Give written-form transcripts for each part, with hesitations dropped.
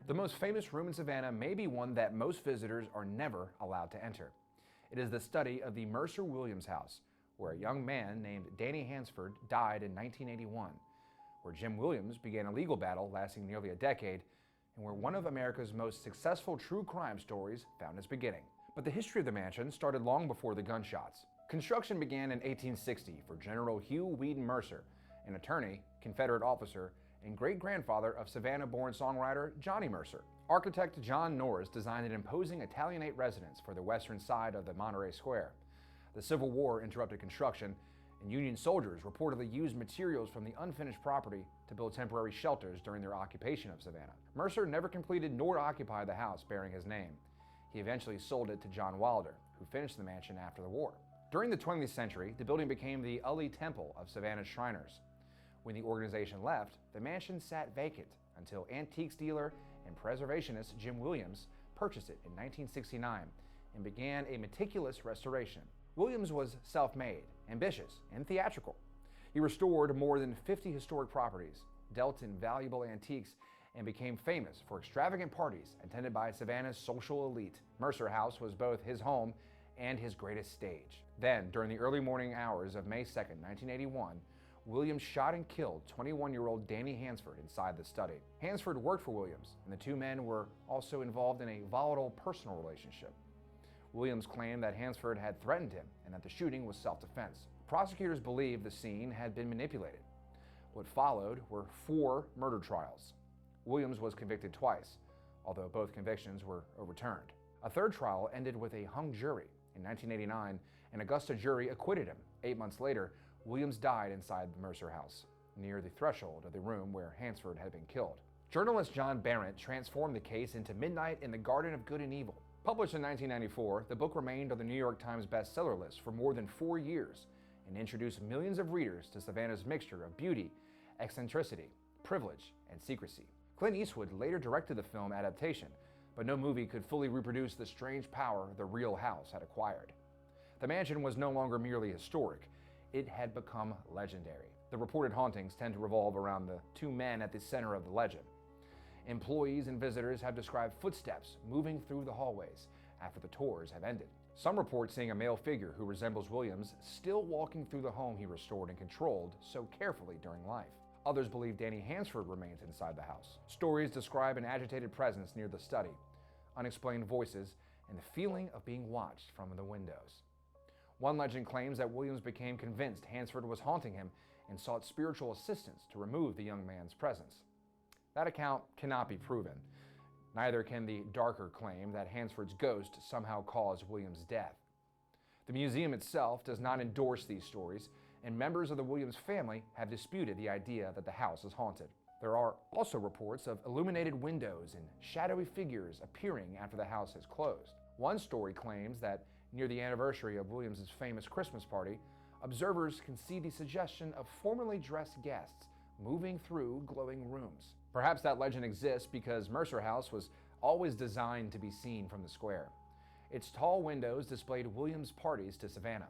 The most famous room in Savannah may be one that most visitors are never allowed to enter. It is the study of the Mercer-Williams House, where a young man named Danny Hansford died in 1981, where Jim Williams began a legal battle lasting nearly a decade, and where one of America's most successful true crime stories found its beginning. But the history of the mansion started long before the gunshots. Construction began in 1860 for General Hugh W. Mercer, an attorney, Confederate officer, and great-grandfather of Savannah-born songwriter Johnny Mercer. Architect John Norris designed an imposing Italianate residence for the western side of the Monterey Square. The Civil War interrupted construction, and Union soldiers reportedly used materials from the unfinished property to build temporary shelters during their occupation of Savannah. Mercer never completed nor occupied the house bearing his name. He eventually sold it to John Wilder, who finished the mansion after the war. During the 20th century, the building became the Ully Temple of Savannah's Shriners. When the organization left, the mansion sat vacant until antiques dealer and preservationist Jim Williams purchased it in 1969 and began a meticulous restoration. Williams was self-made, ambitious, and theatrical. He restored more than 50 historic properties, dealt in valuable antiques, and became famous for extravagant parties attended by Savannah's social elite. Mercer House was both his home and his greatest stage. Then, during the early morning hours of May 2, 1981, Williams shot and killed 21-year-old Danny Hansford inside the study. Hansford worked for Williams, and the two men were also involved in a volatile personal relationship. Williams claimed that Hansford had threatened him and that the shooting was self-defense. Prosecutors believed the scene had been manipulated. What followed were 4 murder trials. Williams was convicted twice, although both convictions were overturned. A third trial ended with a hung jury. In 1989, an Augusta jury acquitted him. 8 months later, Williams died inside the Mercer House, near the threshold of the room where Hansford had been killed. Journalist John Barrett transformed the case into Midnight in the Garden of Good and Evil. Published in 1994, the book remained on the New York Times bestseller list for more than 4 years and introduced millions of readers to Savannah's mixture of beauty, eccentricity, privilege, and secrecy. Clint Eastwood later directed the film adaptation, but no movie could fully reproduce the strange power the real house had acquired. The mansion was no longer merely historic, it had become legendary. The reported hauntings tend to revolve around the 2 men at the center of the legend. Employees and visitors have described footsteps moving through the hallways after the tours have ended. Some report seeing a male figure who resembles Williams still walking through the home he restored and controlled so carefully during life. Others believe Danny Hansford remains inside the house. Stories describe an agitated presence near the study, unexplained voices, and the feeling of being watched from the windows. One legend claims that Williams became convinced Hansford was haunting him and sought spiritual assistance to remove the young man's presence. That account cannot be proven. Neither can the darker claim that Hansford's ghost somehow caused Williams' death. The museum itself does not endorse these stories, and members of the Williams family have disputed the idea that the house is haunted. There are also reports of illuminated windows and shadowy figures appearing after the house has closed. One story claims that near the anniversary of Williams' famous Christmas party, observers can see the suggestion of formally dressed guests moving through glowing rooms. Perhaps that legend exists because Mercer House was always designed to be seen from the square. Its tall windows displayed Williams' parties to Savannah.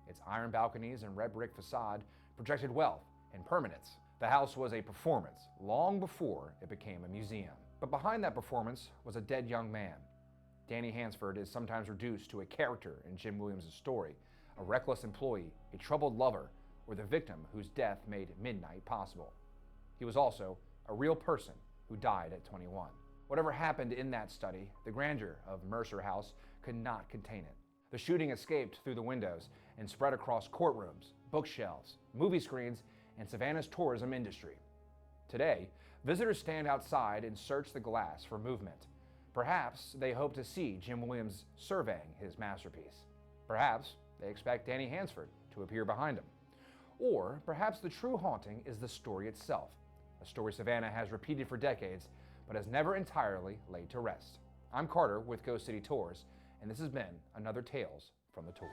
Its iron balconies and red brick facade projected wealth and permanence. The house was a performance long before it became a museum. But behind that performance was a dead young man. Danny Hansford is sometimes reduced to a character in Jim Williams' story, a reckless employee, a troubled lover, or the victim whose death made midnight possible. He was also a real person who died at 21. Whatever happened in that study, the grandeur of Mercer House could not contain it. The shooting escaped through the windows and spread across courtrooms, bookshelves, movie screens, and Savannah's tourism industry. Today, visitors stand outside and search the glass for movement. Perhaps they hope to see Jim Williams surveying his masterpiece. Perhaps they expect Danny Hansford to appear behind him. Or perhaps the true haunting is the story itself, a story Savannah has repeated for decades, but has never entirely laid to rest. I'm Carter with Ghost City Tours, and this has been another Tales from the Tour.